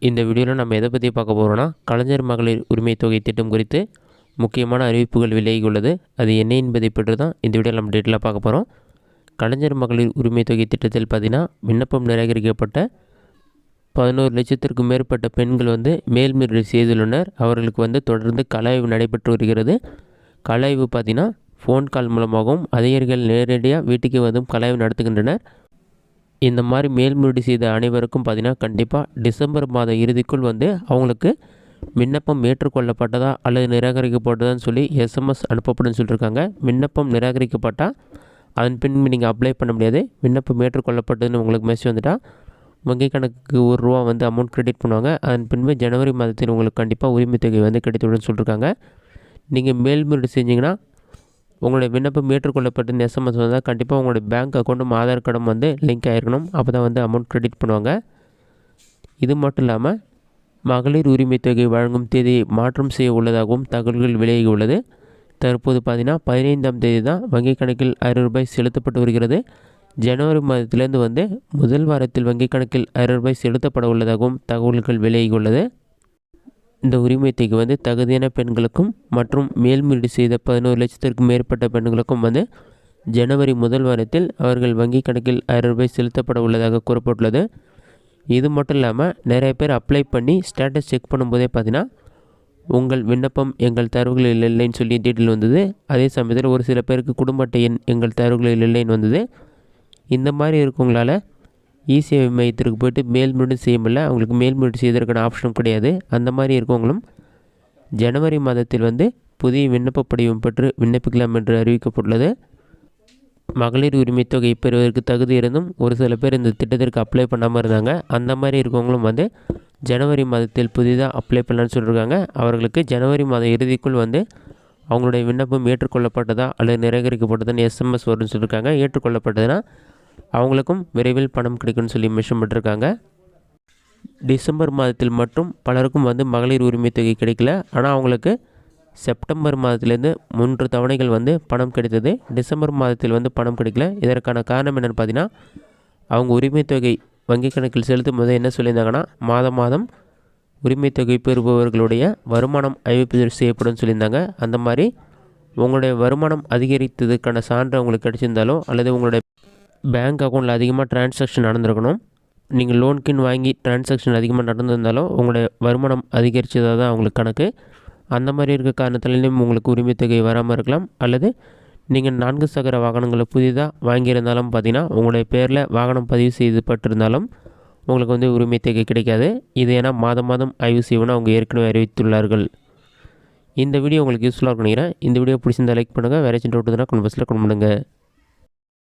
இந்த வீடியோவில் நம்ம எதை பற்றி பார்க்க போகிறோன்னா, கலைஞர் மகளிர் உரிமை தொகை திட்டம் குறித்து முக்கியமான அறிவிப்புகள் வெளியாகி உள்ளது. அது என்ன என்பதை பற்றி தான் இந்த வீடியோவில் நம்ம டீட்டெயிலாக பார்க்க போகிறோம். கலைஞர் மகளிர் உரிமை தொகை திட்டத்தில் பார்த்தீங்கன்னா, விண்ணப்பம் நிராகரிக்கப்பட்ட 11 லட்சத்திற்கும் மேற்பட்ட பெண்கள் மேல்முறையீடு செய்துள்ளனர். அவர்களுக்கு தொடர்ந்து கலாய்வு நடைபெற்று வருகிறது. கலாய்வு பார்த்தீங்கன்னா ஃபோன் கால் மூலமாகவும் அதிகாரிகள் நேரடியாக வீட்டுக்கு கலாய்வு நடத்துகின்றனர். இந்த மாதிரி மேல்முறையீடு செய்த அனைவருக்கும் பார்த்தீங்கன்னா கண்டிப்பாக டிசம்பர் மாத இறுதிக்குள் அவங்களுக்கு விண்ணப்பம் ஏற்றுக்கொள்ளப்பட்டதா அல்லது நிராகரிக்கப்பட்டதான்னு சொல்லி எஸ்எம்எஸ் அனுப்பப்படும்னு சொல்லியிருக்காங்க. விண்ணப்பம் நிராகரிக்கப்பட்டால் அதன் பின் நீங்கள் அப்ளை பண்ண முடியாது. விண்ணப்பம் ஏற்றுக்கொள்ளப்பட்டதுன்னு உங்களுக்கு மெசேஜ் வந்துட்டால் வங்கி கணக்குக்கு ₹1 அமௌண்ட் கிரெடிட் பண்ணுவாங்க. அதன் பின்பு ஜனவரி மாதத்தில் உங்களுக்கு கண்டிப்பாக உரிமை தொகை கிடைத்துவிடும்னு சொல்லியிருக்காங்க. நீங்கள் மேல்முறையீடு செஞ்சிங்கன்னா உங்களுடைய விண்ணப்பம் ஏற்றுக்கொள்ளப்பட்டதுன்னு எஸ்எம்எஸ் வந்தால் கண்டிப்பாக உங்களுடைய பேங்க் அக்கௌண்ட்டும் ஆதார் கார்டும் லிங்க் ஆகிருக்கணும். அப்போ தான் அமௌண்ட் கிரெடிட் பண்ணுவாங்க. இது மட்டும் இல்லாமல் மகளிர் உரிமை தொகை வழங்கும் தேதியை மாற்றம் செய்ய உள்ளதாகவும் தகவல்கள் வெளியாகி உள்ளது. தற்போது பார்த்தீங்கன்னா 15ஆம் தேதி தான் வங்கி கணக்கில் ₹1000 செலுத்தப்பட்டு வருகிறது. ஜனவரி மாதத்திலேருந்து முதல் வாரத்தில் வங்கி கணக்கில் ₹1000 செலுத்தப்பட உள்ளதாகவும் தகவல்கள் வெளியாகி உள்ளது. இந்த உரிமை தொகை தகுதியான பெண்களுக்கும் மற்றும் மேல்முறையீடு செய்த 11 லட்சத்திற்கும் மேற்பட்ட பெண்களுக்கும் ஜனவரி முதல் வாரத்தில் அவர்கள் வங்கி கணக்கில் ₹1000 செலுத்தப்பட உள்ளதாக கூறப்பட்டுள்ளது. இது மட்டும் இல்லாமல் நிறைய பேர் அப்ளை பண்ணி ஸ்டேட்டஸ் செக் பண்ணும்போதே பார்த்தீங்கன்னா உங்கள் விண்ணப்பம் எங்கள் தரவுகளில் இல்லைன்னு சொல்லி டீட்டெயில் வந்தது. அதே சமயத்தில் ஒரு சில பேருக்கு குடும்ப அட்டை எண் எங்கள் தரவுகளில் இல்லைன்னு வந்தது. இந்த மாதிரி இருக்கவங்களால இசேவை மையத்திற்கு போய்ட்டு மேல்முறையீடு செய்ய முடியல. அவங்களுக்கு மேல்முறையீடு செய்வதற்கான ஆப்ஷனும் கிடையாது. அந்த மாதிரி இருக்கவங்களும் ஜனவரி மாதத்தில் புதிய விண்ணப்ப படிவம் பெற்று விண்ணப்பிக்கலாம் என்று அறிவிக்கப்பட்டுள்ளது. மகளிர் உரிமை தொகை பெறுவதற்கு தகுதி இருந்தும் ஒரு சில பேர் இந்த திட்டத்திற்கு அப்ளை பண்ணாமல் இருந்தாங்க. அந்த மாதிரி இருக்கவங்களும் ஜனவரி மாதத்தில் புதிதாக அப்ளை பண்ணலான்னு சொல்லியிருக்காங்க. அவர்களுக்கு ஜனவரி மாத இறுதிக்குள் அவங்களுடைய விண்ணப்பம் ஏற்றுக்கொள்ளப்பட்டதா அல்லது நிராகரிக்கப்பட்டதான்னு எஸ்எம்எஸ் வரும்னு சொல்லியிருக்காங்க. ஏற்றுக்கொள்ளப்பட்டதுன்னா அவங்களுக்கும் விரைவில் பணம் கிடைக்கும்னு சொல்லி மென்ஷன் பண்ணியிருக்காங்க. டிசம்பர் மாதத்தில் மட்டும் பலருக்கும் மகளிர் உரிமை தொகை கிடைக்கல. ஆனால் அவங்களுக்கு செப்டம்பர் மாதத்துலேருந்து 3 தவணைகள் பணம் கிடைத்தது. டிசம்பர் மாதத்தில் பணம் கிடைக்கல. இதற்கான காரணம் என்னென்னு பார்த்தீங்கன்னா, அவங்க உரிமை தொகை வங்கி கணக்கில் செலுத்தும் போது என்ன சொல்லியிருந்தாங்கன்னா, மாதம் உரிமை தொகை பெறுபவர்களுடைய வருமானம் அறிவிப்பு செய்யப்படும் சொல்லியிருந்தாங்க. அந்த மாதிரி உங்களுடைய வருமானம் அதிகரித்ததுக்கான சான்று உங்களுக்கு கிடைச்சிருந்தாலோ அல்லது உங்களுடைய பேங்க் அக்கௌண்ட்டில் அதிகமாக டிரான்சாக்ஷன் நடந்திருக்கணும். நீங்கள் லோன்கின்னு வாங்கி டிரான்சாக்ஷன் அதிகமாக நடந்திருந்தாலும் உங்களுடைய வருமானம் அதிகரித்ததாக தான் அவங்களுக்கு கணக்கு. அந்த மாதிரி இருக்க காரணத்திலையும் உங்களுக்கு உரிமை தொகை வராமல் இருக்கலாம். அல்லது நீங்கள் 4 சக்கர வாகனங்களை புதிதாக வாங்கியிருந்தாலும் பார்த்தீங்கன்னா உங்களுடைய பேரில் வாகனம் பதிவு செய்யப்பட்டிருந்தாலும் உங்களுக்கு உரிமை தொகை கிடைக்காது. இது ஏன்னா மாதம் ஆய்வு செய்யணும்னு அவங்க ஏற்கனவே அறிவித்துள்ளார்கள். இந்த வீடியோ உங்களுக்கு யூஸ்ஃபுல்லாக நினைக்கிறேன். இந்த வீடியோ பிடிச்சிருந்தால் லைக் பண்ணுங்கள். வேறு ஏதாச்சும் டவுட் இருந்தால் கமெண்ட் பாக்ஸில் கமெண்ட் பண்ணுங்கள்.